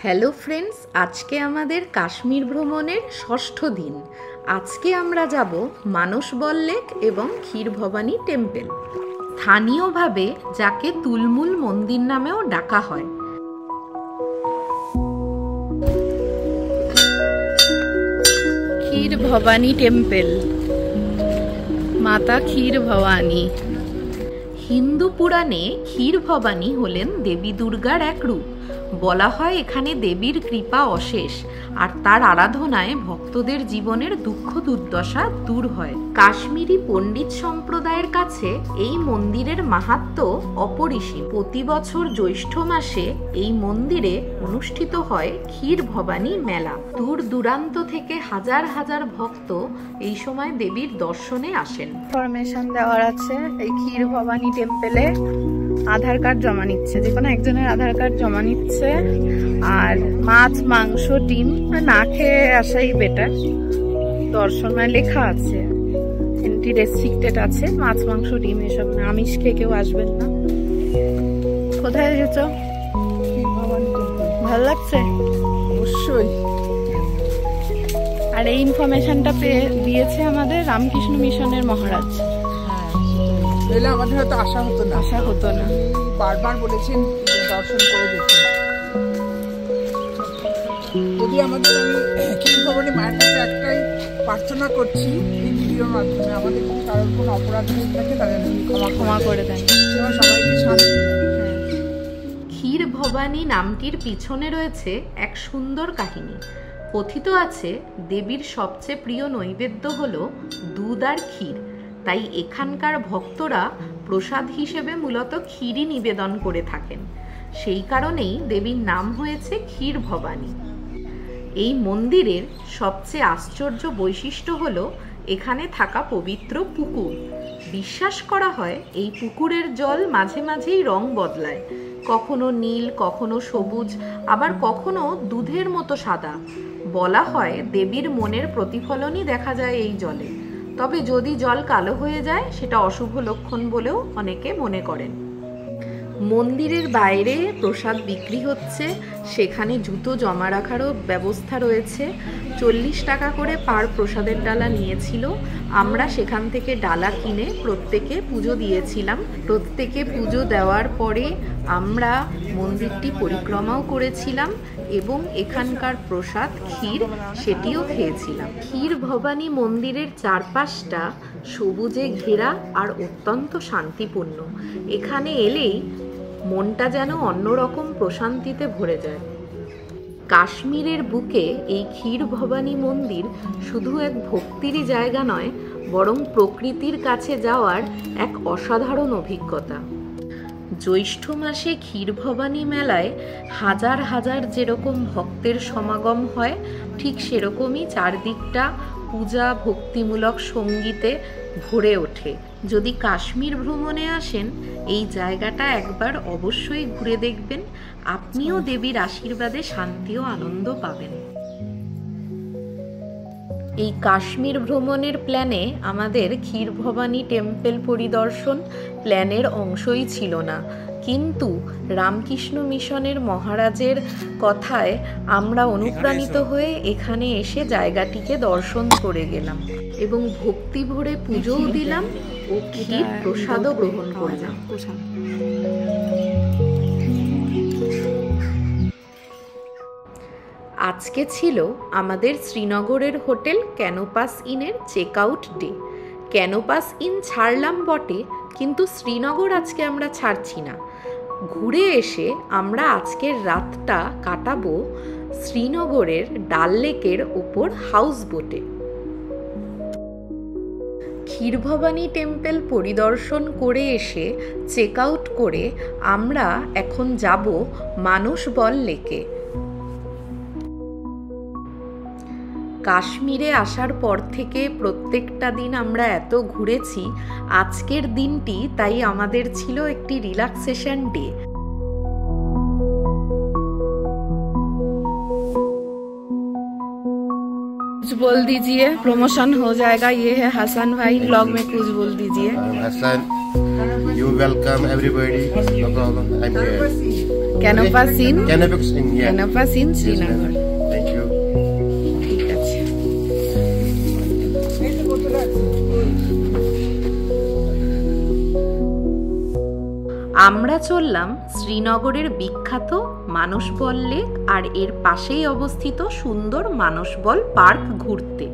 Hello friends, আজকে আমাদের কাশ্মীর ভ্রমণের ষষ্ঠ দিন। আজকে আমরা যাব মানসবল লেক এবং ক্ষীরভবানী টেম্পল, স্থানীয়ভাবে যাকে তুলমুল মন্দির নামেও ডাকা হয়। ক্ষীরভবানী টেম্পল, মাতা ক্ষীরভবানী। হিন্দু পুরাণে ক্ষীরভবানী হলেন দেবী দুর্গার এক রূপ। বলা হয় এখানে দেবীর কৃপা অশেষ, আর তার আরাধনায় ভক্তদের জীবনের দুঃখ দুর্দশা দূর হয়। কাশ্মীরি পণ্ডিত সম্প্রদায়ের কাছে এই মন্দিরের মাহাত্ম্য অপরিসীম। প্রতি বছর জ্যৈষ্ঠ মাসে এই মন্দিরে অনুষ্ঠিত হয় ক্ষীরভবানী মেলা। দূর দূরান্ত থেকে হাজার হাজার ভক্ত এই সময় দেবীর দর্শনে আসেন। ইনফরমেশন দেওয়ার আছে এই ক্ষীরভবানী টেম্পলে। আধার কার্ড জমা নিচ্ছে, যে কোনো একজনের আধার কার্ড জমা নিচ্ছে। আর মাছ, মাংস, ডিম না খেয়ে আসাই বেটার। দর্শনায় লেখা আছে এন্ট্রি রেস্ট্রিক্টেড আছে, মাছ, মাংস, ডিম এসব না, আমিষ খেয়ে কেউ আসবেন না। কোথায় এসেছো? ভালো লাগছে অবশ্যই। আর এই ইনফরমেশনটা দিয়েছে আমাদের রামকৃষ্ণ মিশনের মহারাজ। এলে আমাদের হয়তো আশা হতো না। বারবার বলেছেন দর্শন করে দেখুন। যদি আমাদের ক্ষীরভবানী মায়ের কাছে একটাই প্রার্থনা করছি এই ভিডিওর মাধ্যমে, আমাদের যদি কারোর কোনো অপরাধ হয়ে থাকে তাদের ক্ষমা করে দেন, সবাইকে শান্তি দেন। ক্ষীরভবানী নামটির পিছনে রয়েছে এক সুন্দর কাহিনী। কথিত আছে দেবীর সবচেয়ে প্রিয় নৈবেদ্য হলো দুধ আর ক্ষীর, তাই এখানকার ভক্তরা প্রসাদ হিসেবে মূলত ক্ষীরই নিবেদন করে থাকেন। সেই কারণেই দেবীর নাম হয়েছে ক্ষীরভবানী। এই মন্দিরের সবচেয়ে আশ্চর্য বৈশিষ্ট্য হলো এখানে থাকা পবিত্র পুকুর। বিশ্বাস করা হয় এই পুকুরের জল মাঝে মাঝেই রং বদলায়, কখনো নীল, কখনো সবুজ, আবার কখনো দুধের মতো সাদা। বলা হয় দেবীর মনের প্রতিফলনই দেখা যায় এই জলে। তবে যদি জল কালো হয়ে যায় সেটা অশুভ লক্ষণ বলেও অনেকে মনে করেন। মন্দিরের বাইরে প্রসাদ বিক্রি হচ্ছে, সেখানে জুতো জমা রাখারও ব্যবস্থা রয়েছে। 40 টাকা করে পার প্রসাদের ডালা নিয়েছিল। আমরা সেখান থেকে ডালা কিনে প্রত্যেকে পুজো দিয়েছিলাম। প্রত্যেকে পুজো দেওয়ার পরে আমরা মন্দিরটি পরিক্রমাও করেছিলাম এবং এখানকার প্রসাদ ক্ষীর সেটিও খেয়েছিলাম। ক্ষীরভবানী মন্দিরের চারপাশটা সবুজে ঘেরা আর অত্যন্ত শান্তিপূর্ণ। এখানে এলেই মনটা যেন অন্যরকম প্রশান্তিতে ভরে যায়। কাশ্মীরের বুকে এই ক্ষীরভবানী মন্দির শুধু এক ভক্তিরই জায়গা নয়, বরং প্রকৃতির কাছে যাওয়ার এক অসাধারণ অভিজ্ঞতা। জ্যৈষ্ঠ মাসে ক্ষীরভবানী মেলায় হাজার হাজার যেরকম ভক্তের সমাগম হয়, ঠিক সেরকমই চারদিকটা পূজা, ভক্তিমূলক সঙ্গীতে ভরে ওঠে। যদি কাশ্মীর ভ্রমণে আসেন এই জায়গাটা একবার অবশ্যই ঘুরে দেখবেন, আপনিও দেবীর আশীর্বাদে শান্তি ও আনন্দ পাবেন। এই কাশ্মীর ভ্রমণের প্ল্যানে আমাদের ক্ষীরভবানী টেম্পল পরিদর্শন প্ল্যানের অংশই ছিল না, কিন্তু রামকৃষ্ণ মিশনের মহারাজের কথায় আমরা অনুপ্রাণিত হয়ে এখানে এসে জায়গাটিকে দর্শন করে গেলাম এবং ভক্তি ভরে পুজোও দিলাম ও ক্ষীর প্রসাদও গ্রহণ করলাম। আজকে ছিল আমাদের শ্রীনগরের হোটেল ক্যানোপাস ইনের check out day. Canopus inn ছাড়লাম বটে, কিন্তু শ্রীনগর আজকে আমরা ছাড়ছি না। ঘুরে এসে আমরা আজকের রাতটা কাটাবো শ্রীনগরের ডাল লেকের ওপর হাউস বোটে। ক্ষীরভবানী টেম্পল পরিদর্শন করে এসে চেক আউট করে আমরা এখন যাব মানসবল লেকে। কাশ্মীরে আসার পর থেকে প্রত্যেকটা দিন আমরা এত ঘুরেছি, আজকের দিনটি তাই আমাদের ছিল একটি রিল্যাক্সেশন ডে। कुछ बोल दीजिए, प्रमोशन हो जाएगा। ये है हसन भाई, ब्लॉग में कुछ बोल दीजिए। Hassan, you welcome everybody. No problem. I'm here. Canopus inn yeah. Canopus inn Yes, Srinagar. ma'am. Thank you. ঠিক আছে। এই তো বোতলে আছে। আমরা চললাম শ্রীনগরের বিখ্যাত মানসবল লেক আর এর পাশেই অবস্থিত সুন্দর মানসবল পার্ক ঘুরতে।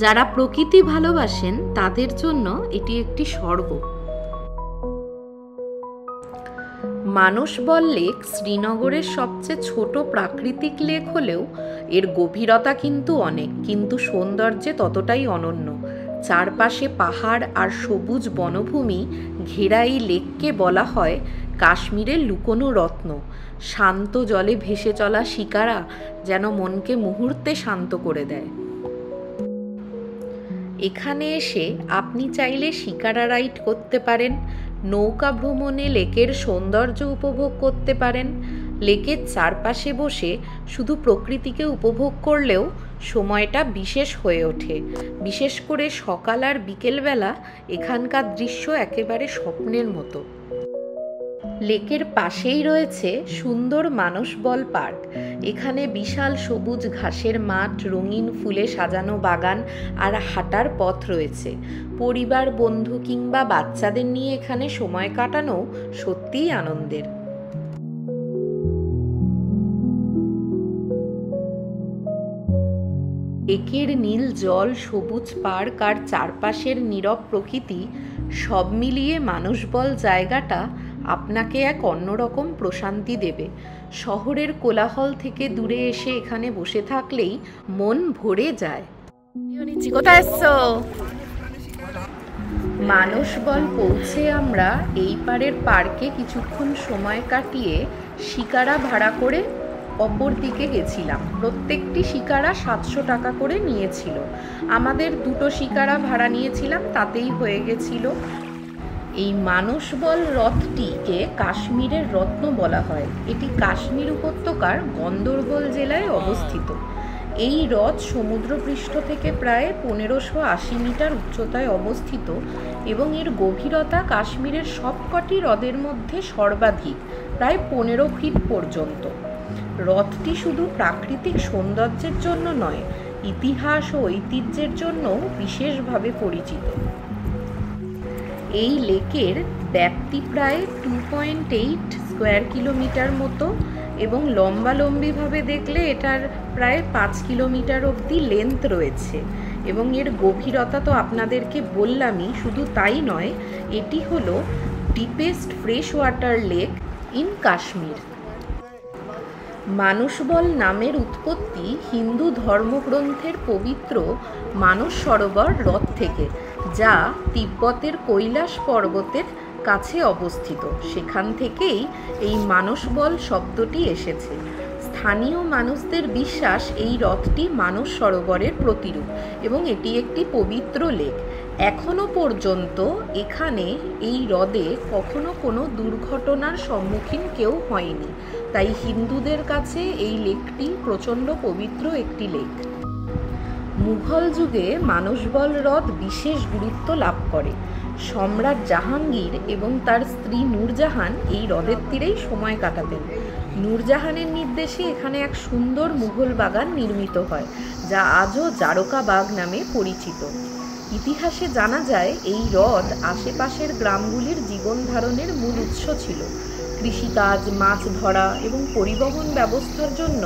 যারা প্রকৃতি ভালোবাসেন তাদের জন্য এটি একটি স্বর্গ। মানসবল লেক শ্রীনগরের সবচেয়ে ছোট প্রাকৃতিক লেক হলেও এর গভীরতা কিন্তু অনেক, কিন্তু সৌন্দর্যে ততটাই অনন্য। চারপাশে পাহাড় আর সবুজ বনভূমি ঘেরা এই লেককে বলা হয় কাশ্মীরের লুকোনো রত্ন। শান্ত জলে ভেসে চলা শিকারা যেন মনকে মুহূর্তে শান্ত করে দেয়। এখানে এসে আপনি চাইলে শিকারা রাইড করতে পারেন, নৌকা ভ্রমণে লেকের সৌন্দর্য উপভোগ করতে পারেন। লেকের চারপাশে বসে শুধু প্রকৃতিকে উপভোগ করলেও সময়টা বিশেষ হয়ে ওঠে। বিশেষ করে সকাল আর বিকেলবেলা এখানকার দৃশ্য একেবারে স্বপ্নের মতো। লেকের পাশেই রয়েছে সুন্দর মানসবল পার্ক। এখানে বিশাল সবুজ ঘাসের মাঠ, রঙিন ফুলে সাজানো বাগান আর হাঁটার পথ রয়েছে। পরিবার, বন্ধু কিংবা বাচ্চাদের নিয়ে এখানে সময় কাটানো সত্যিই আনন্দের। লেকের নীল জল, সবুজ পার্ক আর চারপাশের নীরব প্রকৃতি সব মিলিয়ে মানসবল জায়গাটা আপনাকে এক অন্যরকম প্রশান্তি দেবে। শহরের কোলাহল থেকে দূরে এসে এখানে বসে থাকলেই মন ভরে যায়। কোথায় এসছো? মানসবল পৌঁছে আমরা এই পারের পার্কে কিছুক্ষণ সময় কাটিয়ে শিকারা ভাড়া করে অপর দিকে গেছিলাম। প্রত্যেকটি শিকারা 700 টাকা করে নিয়েছিল। আমাদের 2টো শিকারা ভাড়া নিয়েছিলাম, তাতেই হয়ে গেছিল। এই মানসবল হ্রদটিকে কাশ্মীরের রত্ন বলা হয়। এটি কাশ্মীর উপত্যকার গন্দরবল জেলায় অবস্থিত। এই হ্রদ সমুদ্রপৃষ্ঠ থেকে প্রায় 1580 মিটার উচ্চতায় অবস্থিত এবং এর গভীরতা কাশ্মীরের সবকটি হ্রদের মধ্যে সর্বাধিক, প্রায় 15 ফিট পর্যন্ত। হ্রদটি শুধু প্রাকৃতিক সৌন্দর্যের জন্য নয়, ইতিহাস ও ঐতিহ্যের জন্য বিশেষভাবে পরিচিত। এই লেকের ব্যাপ্তি প্রায় 2.8 স্কোয়ার কিলোমিটার মতো এবং লম্বালম্বিভাবে দেখলে এটার প্রায় 5 কিলোমিটার অবধি লেন্থ রয়েছে। এবং এর গভীরতা তো আপনাদেরকে বললামই, শুধু তাই নয়, এটি হলো deepest fresh water lake in Kashmir. Manasbal নামের উৎপত্তি হিন্দু ধর্মগ্রন্থের পবিত্র মানস সরোবর হ্রদ থেকে, যা তিব্বতের কৈলাস পর্বতের কাছে অবস্থিত। সেখান থেকেই এই মানসবল শব্দটি এসেছে। স্থানীয় মানুষদের বিশ্বাস এই হ্রদটি মানস সরোবরের প্রতিরূপ এবং এটি একটি পবিত্র লেক। এখনো পর্যন্ত এখানে এই হ্রদে কখনো কোনো দুর্ঘটনার সম্মুখীন কেউ হয়নি, তাই হিন্দুদের কাছে এই লেকটি প্রচণ্ড পবিত্র একটি লেক। মুঘল যুগে মানসবল হ্রদ বিশেষ গুরুত্ব লাভ করে। সম্রাট জাহাঙ্গীর এবং তার স্ত্রী নূরজাহান এই হ্রদের তীরেই সময় কাটাতেন। নূরজাহানের নির্দেশে এখানে এক সুন্দর মুঘল বাগান নির্মিত হয়, যা আজও জারকা বাগ নামে পরিচিত। ইতিহাসে জানা যায় এই হ্রদ আশেপাশের গ্রামগুলির জীবন ধারণের মূল উৎস ছিল। কৃষিকাজ, মাছ ধরা এবং পরিবহন ব্যবস্থার জন্য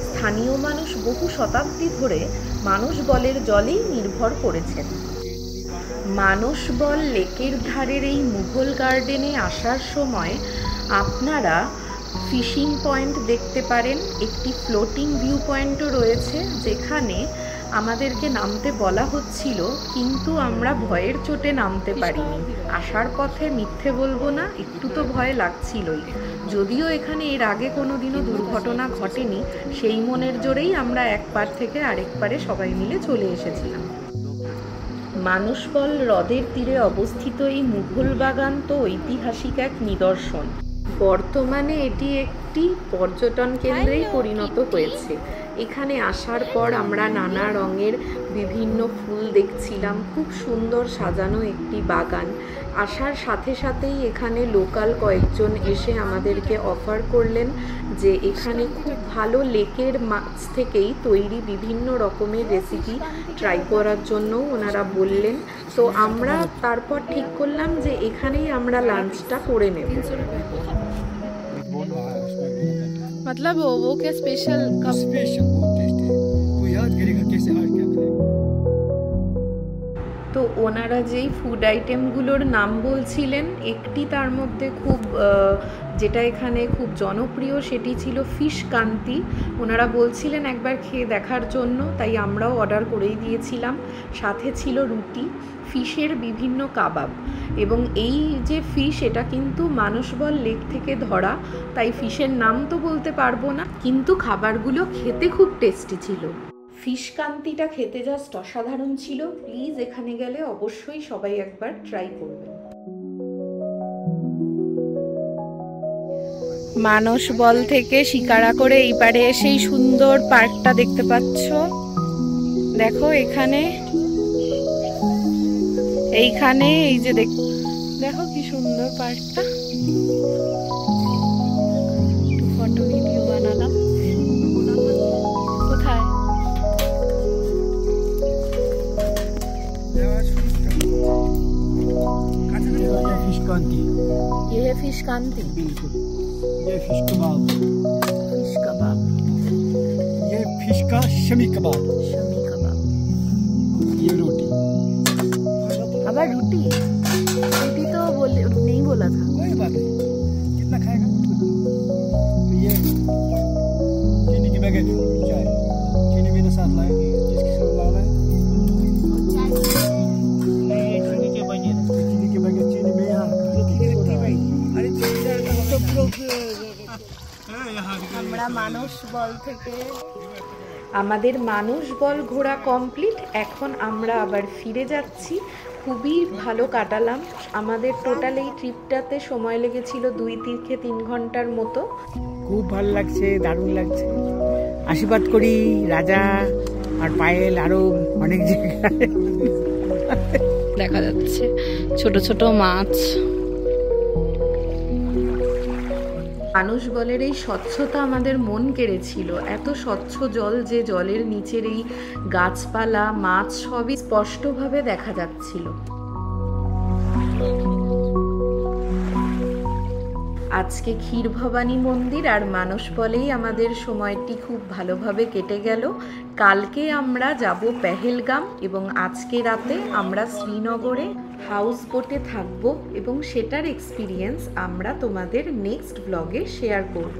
স্থানীয় মানুষ বহু শতাব্দী ধরে মানসবলের জলেই নির্ভর করেছেন। মানসবল লেকের ধারের এই মুঘল গার্ডেনে আসার সময় আপনারা ফিশিং পয়েন্ট দেখতে পারেন। একটি ফ্লোটিং ভিউ পয়েন্টও রয়েছে, যেখানে আমাদেরকে নামতে বলা হচ্ছিল, কিন্তু আমরা ভয়ের চোটে নামতে পারিনি। আসার পথে মিথ্যে বলবো না, একটু তো ভয় লাগছিলই। যদিও এখানে এর আগে কোনো দিনও দুর্ঘটনা ঘটেনি, সেই মনের জোরেই আমরা এক পার থেকে আরেক পারে সবাই মিলে চলে এসেছিলাম। মানসবল হ্রদের তীরে অবস্থিত এই মুঘল বাগান তো ঐতিহাসিক এক নিদর্শন। বর্তমানে এটি একটি পর্যটন কেন্দ্রেই পরিণত হয়েছে। এখানে আসার পর আমরা নানা রঙের বিভিন্ন ফুল দেখছিলাম। খুব সুন্দর সাজানো একটি বাগান। আসার সাথে সাথেই এখানে লোকাল কয়েকজন এসে আমাদেরকে অফার করলেন যে এখানে খুব ভালো লেকের মাছ থেকেই তৈরি বিভিন্ন রকমের রেসিপি ট্রাই করার জন্য ওনারা বললেন। তো আমরা তারপর ঠিক করলাম যে এখানেই আমরা লাঞ্চটা করে নেব। मतलब वो क्या स्पेशल कप स्पेशल बहुत टेस्ट है, कोई याद करेगा कैसे हार क्या करेगा। তো ওনারা যেই ফুড আইটেমগুলোর নাম বলছিলেন, একটি তার মধ্যে খুব যেটা এখানে খুব জনপ্রিয় সেটি ছিল ফিশ কান্তি। ওনারা বলছিলেন একবার খেয়ে দেখার জন্য, তাই আমরাও অর্ডার করেই দিয়েছিলাম। সাথে ছিল রুটি, ফিশের বিভিন্ন কাবাব, এবং এই যে ফিশ এটা কিন্তু মানসবল লেক থেকে ধরা, তাই ফিশের নাম তো বলতে পারবো না, কিন্তু খাবারগুলো খেতে খুব টেস্টি ছিল। ফিশ কান্তিটা খেতে জাস্ট অসাধারণ ছিল। প্লিজ এখানে গেলে অবশ্যই সবাই একবার ট্রাই করবেন। মানসবল থেকে শিকারা করে এই পারে এসেই সুন্দর পার্কটা দেখতে পাচ্ছ। দেখো এখানে এইখানে এই যে দেখো কি সুন্দর পার্কটা। ফটো ভিডিও বানালাম। কোথায়? फिश कांती, ये है फिश कांती। बिल्कुल। ये फिश कबाब, फिश कबाब, ये फिश का शमी कबाब, शमी कबाब। ये रोटी, अब रोटी रोटी तो नहीं बोला था। कोई बात नहीं, कितना खाएगा। तो ये चीनी की पैकेट चाय, चीनी मैंने साथ लाया, जिसकी साथ लाना है चीनी के पैकेट, चीनी में यहाँ আমরা মানসবল থেকে আমাদের মানসবল ঘোরা কমপ্লিট। এখন আমরা আবার ফিরে যাচ্ছি। খুবই ভালো কাটালাম। আমাদের টোটাল এই ট্রিপটাতে সময় লেগেছিল 2 থেকে 3 ঘন্টার মতো। খুব ভালো লাগছে, দারুণ লাগছে। আশীর্বাদ করি রাজা আর পায়েল আরো অনেক জায়গায় দেখা যাচ্ছে ছোট ছোট মাছ। মানসবলের এই স্বচ্ছতা আমাদের মন কেড়েছিল। এত স্বচ্ছ জল যে জলের নিচের এই গাছপালা, মাছ সবই স্পষ্টভাবে দেখা যাচ্ছিল। আজকে ক্ষীরভবানী মন্দির আর মানসবলেই আমাদের সময়টি খুব ভালোভাবে কেটে গেল। কালকে আমরা যাব পেহেলগাম, এবং আজকে রাতে আমরা শ্রীনগরে হাউস বোটে থাকবো, এবং সেটার এক্সপিরিয়েন্স আমরা তোমাদের নেক্সট ব্লগে শেয়ার করব।